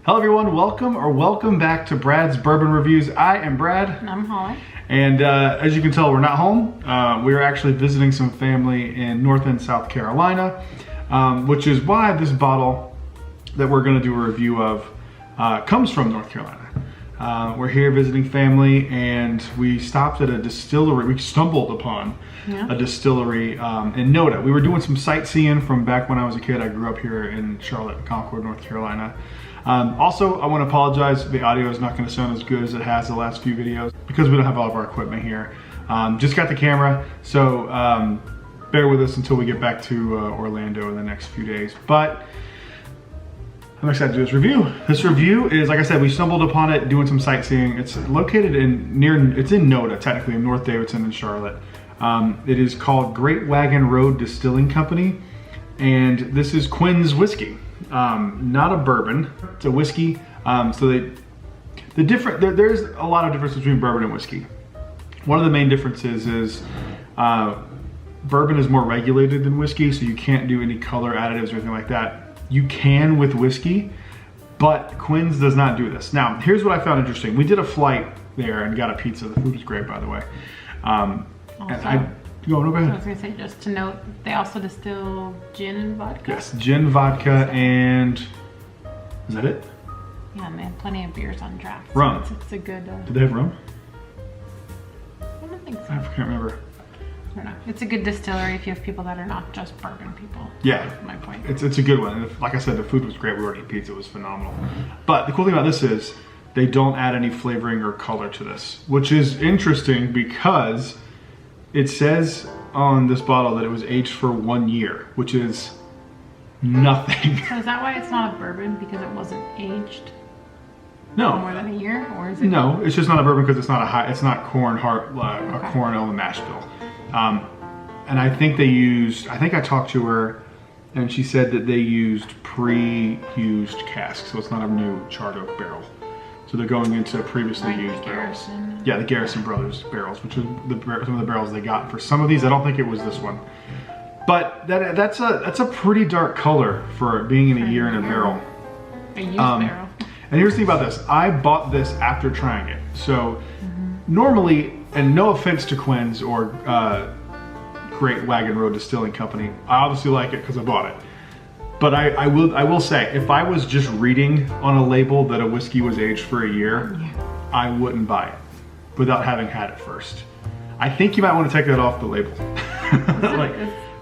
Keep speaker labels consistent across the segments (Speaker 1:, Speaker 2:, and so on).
Speaker 1: Hello everyone, welcome back to Brad's Bourbon Reviews. I am Brad.
Speaker 2: And I'm Holly.
Speaker 1: And as you can tell, we're not home. We're actually visiting some family in North End, South Carolina, which is why this bottle that we're gonna do a review of comes from North Carolina. We're here visiting family and we stopped at a distillery. We stumbled upon a distillery in NODA. We were doing some sightseeing from back when I was a kid. I grew up here in Charlotte, Concord, North Carolina. Also, I want to apologize, the audio is not going to sound as good as it has the last few videos because we don't have all of our equipment here. Just got the camera, so bear with us until we get back to Orlando in the next few days. But I'm excited to do this review. This review is, like I said, we stumbled upon it doing some sightseeing. It's located it's in NODA, technically, in North Davidson in Charlotte. It is called Great Wagon Road Distilling Company, and this is Quinn's whiskey. Not a bourbon, it's a whiskey. So there's a lot of difference between bourbon and whiskey. One of the main differences is bourbon is more regulated than whiskey, so you can't do any color additives or anything like that. You can with whiskey, but Quinn's does not do this. Now, here's what I found interesting. We did a flight there and got a pizza. The food was great, by the way.
Speaker 2: No, go ahead. I was gonna say, just to note, they also distill gin and vodka.
Speaker 1: Yes, gin, vodka, and is that it?
Speaker 2: Yeah, and they have plenty of beers on draft.
Speaker 1: Rum.
Speaker 2: So it's a good.
Speaker 1: Did they have rum?
Speaker 2: I don't think so.
Speaker 1: I can't remember.
Speaker 2: I don't know. It's a good distillery if you have people that are not just bourbon people.
Speaker 1: Yeah,
Speaker 2: that's my point.
Speaker 1: It's a good one. And like I said, the food was great. We already ate pizza; it was phenomenal. But the cool thing about this is they don't add any flavoring or color to this, which is interesting because it says on this bottle that it was aged for 1 year, which is nothing.
Speaker 2: So is that why it's not a bourbon, because it wasn't aged
Speaker 1: no
Speaker 2: more than a year, or is it?
Speaker 1: No, it's just not a bourbon because it's not corn corn on the mash bill. And I think I talked to her and she said that they used pre-used casks, so it's not a new charred oak barrel. So they're going into previously used barrels. Yeah, the Garrison Brothers barrels, which are some of the barrels they got for some of these. I don't think it was this one, but that's a pretty dark color for being in a year in a barrel.
Speaker 2: A used barrel.
Speaker 1: And here's the thing about this: I bought this after trying it. So normally, and no offense to Quinn's or Great Wagon Road Distilling Company, I obviously like it because I bought it. But I will say, if I was just reading on a label that a whiskey was aged for a year, I wouldn't buy it without having had it first. I think you might want to take that off the label.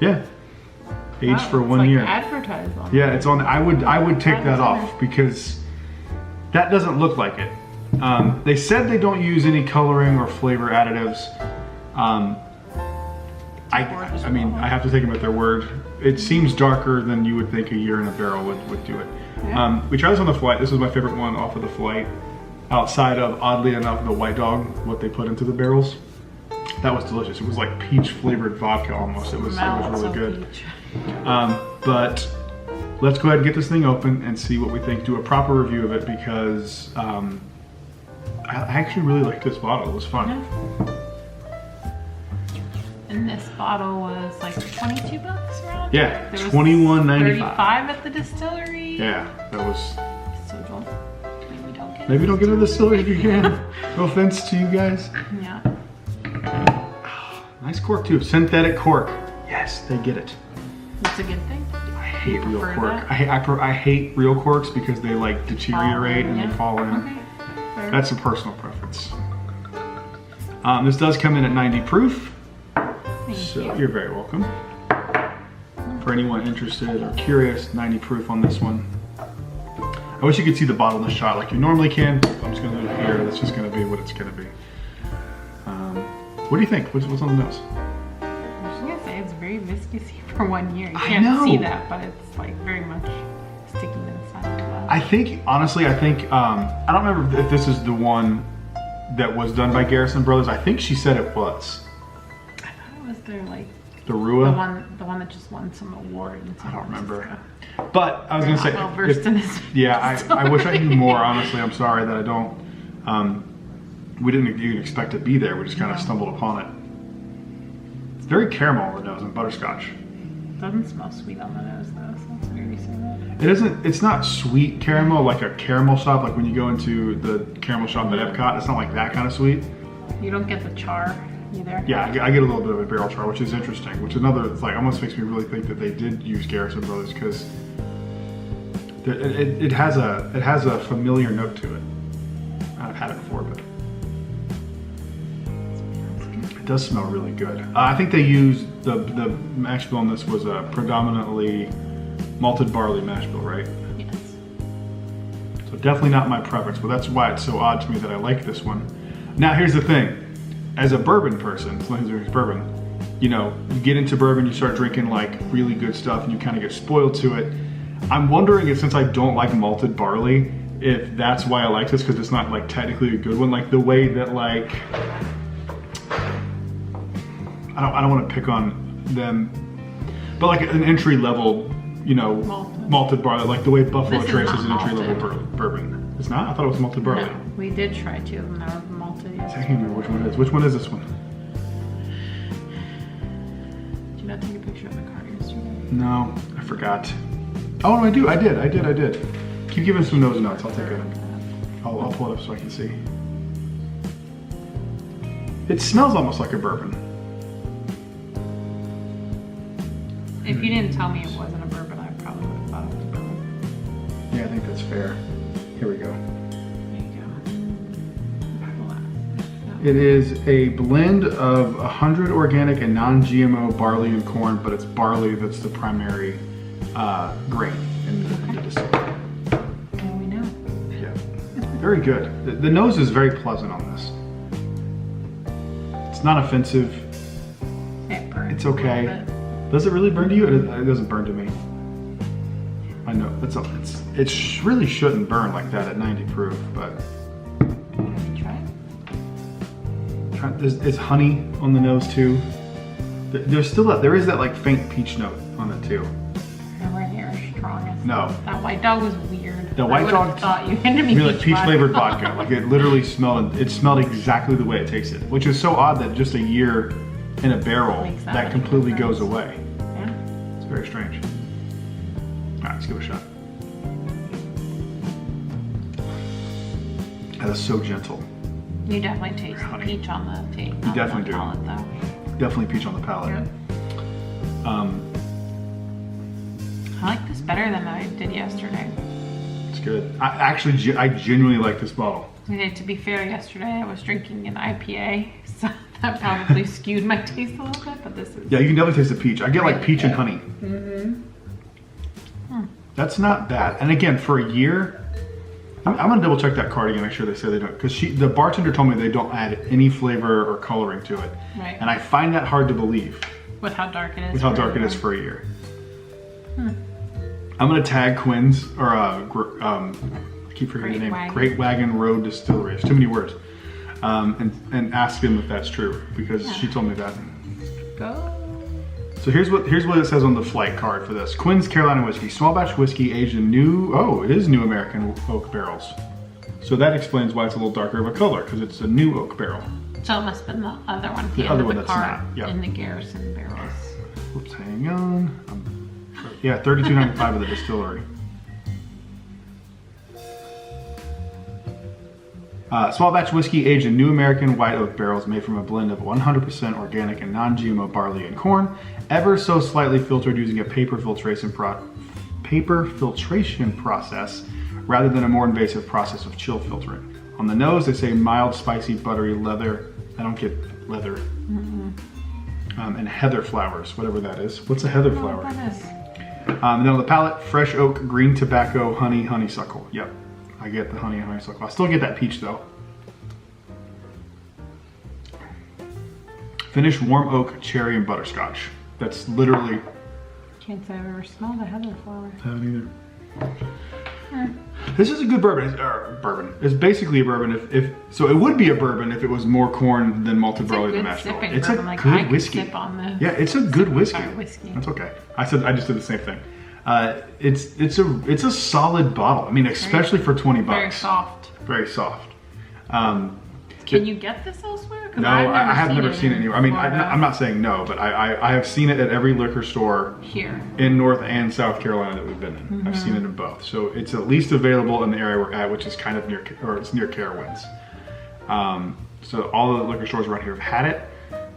Speaker 1: Yeah, aged for 1 year.
Speaker 2: Advertised on.
Speaker 1: Yeah, it's on. I would take that off because that doesn't look like it. They said they don't use any coloring or flavor additives. I mean, I have to take them at their word. It seems darker than you would think a year in a barrel would do it. Yeah. We tried this on the flight. This was my favorite one off of the flight. Outside of, oddly enough, the White Dog, what they put into the barrels. That was delicious. It was like peach flavored vodka almost. It was really good. But let's go ahead and get this thing open and see what we think. Do a proper review of it because I actually really liked this bottle. It was fun.
Speaker 2: Yeah. And this bottle was like 22 bucks around?
Speaker 1: Yeah, $21.95.
Speaker 2: 35 at the distillery.
Speaker 1: Yeah, that was.
Speaker 2: So
Speaker 1: maybe don't get to the distillery if you can. No offense to you guys.
Speaker 2: Yeah.
Speaker 1: Nice cork too, synthetic cork. Yes, they get it.
Speaker 2: That's a good thing.
Speaker 1: I hate real cork. I hate real corks because they like deteriorate and they fall in.
Speaker 2: Okay. Fair.
Speaker 1: That's a personal preference. This does come in at 90 proof. So you're very welcome. For anyone interested or curious, 90 proof on this one. I wish you could see the bottle in the shot like you normally can. I'm just gonna leave it here. That's just gonna be what it's gonna be. What do you think? What's on the nose?
Speaker 2: I was just gonna say it's very viscousy for 1 year. You can't see that, but it's like very much sticking to the side of the glass.
Speaker 1: I think, honestly, I don't remember if this is the one that was done by Garrison Brothers. I think she said it was.
Speaker 2: Was there like
Speaker 1: the Rua?
Speaker 2: The one that just won some award in San
Speaker 1: I don't remember.
Speaker 2: Francisco.
Speaker 1: But I was gonna say,
Speaker 2: well versed in his
Speaker 1: I wish I knew more. Honestly, I'm sorry that I don't. We didn't even expect to be there. We just kind of stumbled upon it. It's very caramel on the nose and butterscotch.
Speaker 2: Doesn't smell sweet on the nose though, so it's weird to say that.
Speaker 1: It isn't. It's not sweet caramel like a caramel shop, like when you go into the caramel shop at Epcot. It's not like that kind of sweet.
Speaker 2: You don't get the char either.
Speaker 1: Yeah, I get a little bit of a barrel char, which is interesting. Which another, it's like almost makes me really think that they did use Garrison Brothers because it has a familiar note to it. I've had it before, but it does smell really good. I think they used the mash bill on this was a predominantly malted barley mash bill, right?
Speaker 2: Yes.
Speaker 1: So definitely not my preference, but that's why it's so odd to me that I like this one. Now here's the thing, as a bourbon person, someone who drinks bourbon, you know, you get into bourbon, you start drinking like really good stuff and you kind of get spoiled to it. I'm wondering if since I don't like malted barley, if that's why I like this, because it's not like technically a good one, like the way that like, I don't want to pick on them, but like an entry level, you know, malted barley, like the way Buffalo Trace is an entry level bourbon. It's not? I thought it was malted barley.
Speaker 2: No, we did try two of them that were malted.
Speaker 1: I can't remember which one it is. Which one is this one?
Speaker 2: Did you not take a picture of the card yesterday?
Speaker 1: No, I forgot. Oh no, I do. I did. Keep giving some nose notes. I'll take it. I'll pull it up so I can see. It smells almost like a bourbon.
Speaker 2: If you didn't tell me it wasn't a bourbon, I probably would have thought it was bourbon.
Speaker 1: Yeah, I think that's fair. Here we go.
Speaker 2: There you go.
Speaker 1: It is a blend of 100 organic and non-GMO barley and corn, but it's barley that's the primary grain in the distillery.
Speaker 2: Now we know.
Speaker 1: Yeah, very good. The nose is very pleasant on this. It's not offensive.
Speaker 2: It burns.
Speaker 1: It's okay. Does it really burn to you? It doesn't burn to me. I know it really shouldn't burn like that at 90 proof, but.
Speaker 2: Have you tried?
Speaker 1: There's honey on the nose too. There's still there is that like faint peach note on it too.
Speaker 2: Nowhere near as strong as
Speaker 1: No.
Speaker 2: That white dog was weird.
Speaker 1: The white dog
Speaker 2: thought you handed me
Speaker 1: like peach flavored vodka. Like it literally smelled exactly the way it tasted, which is so odd that just a year in a barrel that completely goes away.
Speaker 2: Yeah.
Speaker 1: It's very strange. All right, let's give it a shot. That is so gentle.
Speaker 2: You definitely taste peach on the taste.
Speaker 1: You definitely do.
Speaker 2: Palate, though.
Speaker 1: Definitely peach on the palate.
Speaker 2: Yep. I like this better than I did yesterday.
Speaker 1: It's good. I genuinely like this bottle.
Speaker 2: Okay, to be fair, yesterday I was drinking an IPA, so that probably skewed my taste a little bit, but this is...
Speaker 1: Yeah, you can definitely taste the peach. I get like peach and honey.
Speaker 2: Mm-hmm.
Speaker 1: That's not bad. And again, for a year, I'm gonna double check that card again, make sure they say they don't, because the bartender told me they don't add any flavor or coloring to it.
Speaker 2: Right.
Speaker 1: And I find that hard to believe.
Speaker 2: With how dark it is.
Speaker 1: With how dark it is for a year. I'm gonna tag Quinn's, or I keep forgetting the name, Great Wagon Road Distillery. It's too many words. And ask them if that's true, because she told me that.
Speaker 2: Go.
Speaker 1: So here's what it says on the flight card for this. Quinn's Carolina Whiskey, small batch whiskey aged in new American oak barrels. So that explains why it's a little darker of a color, because it's a new oak barrel.
Speaker 2: So it must have been the other one.
Speaker 1: The other one that's not. Yep.
Speaker 2: In the Garrison barrels.
Speaker 1: Oops, hang on. Yeah, $32.95 of the distillery. Small batch whiskey aged in new American white oak barrels made from a blend of 100% organic and non-GMO barley and corn, ever so slightly filtered using a paper filtration process rather than a more invasive process of chill filtering. On the nose, they say mild, spicy, buttery leather. I don't get leather. And heather flowers, whatever that is. What's a heather flower?
Speaker 2: That is.
Speaker 1: And then on the palate, fresh oak, green tobacco, honey, honeysuckle. Yep. I get the honey and honeysuckle. I still get that peach though. Finish warm oak, cherry, and butterscotch. That's literally...
Speaker 2: Can't say I've ever smelled a heather flower.
Speaker 1: I haven't either. This is a good bourbon. Bourbon. It's basically a bourbon. So it would be a bourbon if it was more corn than malted barley than mash bill. It's a good whiskey. Yeah, it's a good whiskey. That's okay. I just did the same thing. It's a solid bottle. I mean, especially for $20.
Speaker 2: Very soft.
Speaker 1: Very soft.
Speaker 2: Can you get this elsewhere? 'Cause
Speaker 1: No, I have never seen it anywhere. I mean, I'm not saying no, but I have seen it at every liquor store
Speaker 2: here
Speaker 1: in North and South Carolina that we've been in. I've seen it in both. So it's at least available in the area we're at, which is kind of near, or it's near Carowinds. So all the liquor stores around here have had it,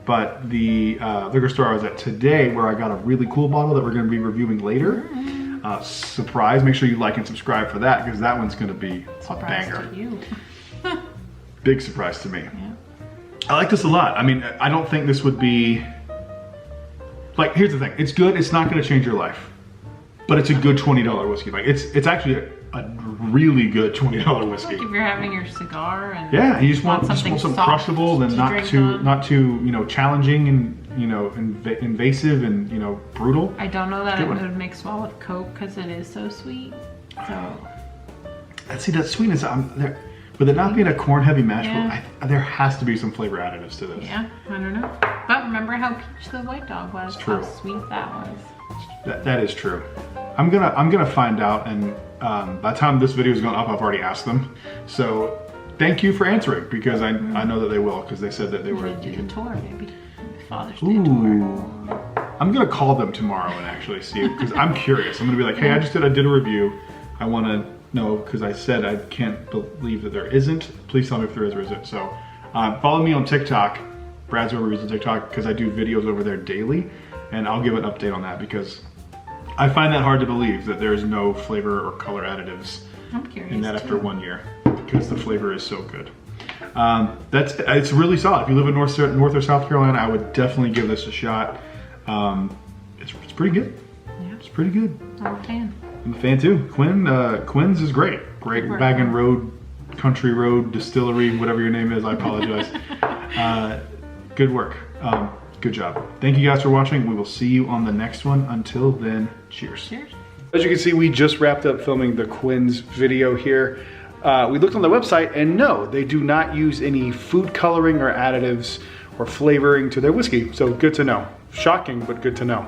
Speaker 1: but the liquor store I was at today, where I got a really cool bottle that we're going to be reviewing later. Surprise! Make sure you like and subscribe for that, because that one's going to be a banger.
Speaker 2: To you.
Speaker 1: Big surprise to me.
Speaker 2: Yeah.
Speaker 1: I like this a lot. I mean, I don't think this would be, like, here's the thing. It's good. It's not going to change your life, but it's a good $20 whiskey. Like, it's actually a really good $20 whiskey.
Speaker 2: Like if you're having your cigar and
Speaker 1: yeah, you just want
Speaker 2: something
Speaker 1: some
Speaker 2: soft
Speaker 1: crushable and
Speaker 2: to
Speaker 1: not too you know, challenging and, you know, invasive and, you know, brutal.
Speaker 2: I don't know that it would mix well with Coke because it is so sweet. So
Speaker 1: See, that sweetness there. With it not being a corn heavy mash,
Speaker 2: Yeah.
Speaker 1: there has to be some flavor additives to this.
Speaker 2: yeah, I don't know. But remember how peach the white dog was?
Speaker 1: True.
Speaker 2: How sweet that was.
Speaker 1: That is true. I'm gonna find out, and by the time this video is going up, I've already asked them. So thank you for answering, because I know that they will, because they said that they were.
Speaker 2: Do the tour, maybe. Father's Day tour.
Speaker 1: I'm gonna call them tomorrow and actually see, because I'm curious. I'm gonna be like, hey, I did a review. I want to know, because I said I can't believe that there isn't. Please tell me if there is or isn't. So follow me on TikTok, Brad's Over Reviews on TikTok, because I do videos over there daily, and I'll give an update on that, because I find that hard to believe that there's no flavor or color additives
Speaker 2: I'm curious
Speaker 1: in that after 1 year, because the flavor is so good. It's really solid. If you live in North or South Carolina, I would definitely give this a shot. It's pretty good.
Speaker 2: Yeah.
Speaker 1: It's pretty good.
Speaker 2: I'm a fan.
Speaker 1: I'm a fan too. Quinn's is great. Great
Speaker 2: Work.
Speaker 1: Wagon Road, Country Road, Distillery, whatever your name is. I apologize. Good work. Good job. Thank you guys for watching. We will see you on the next one. Until then, cheers.
Speaker 2: Cheers.
Speaker 1: As you can see, we just wrapped up filming the Quinn's video here. We looked on the website, and no, they do not use any food coloring or additives or flavoring to their whiskey. So good to know. Shocking, but good to know.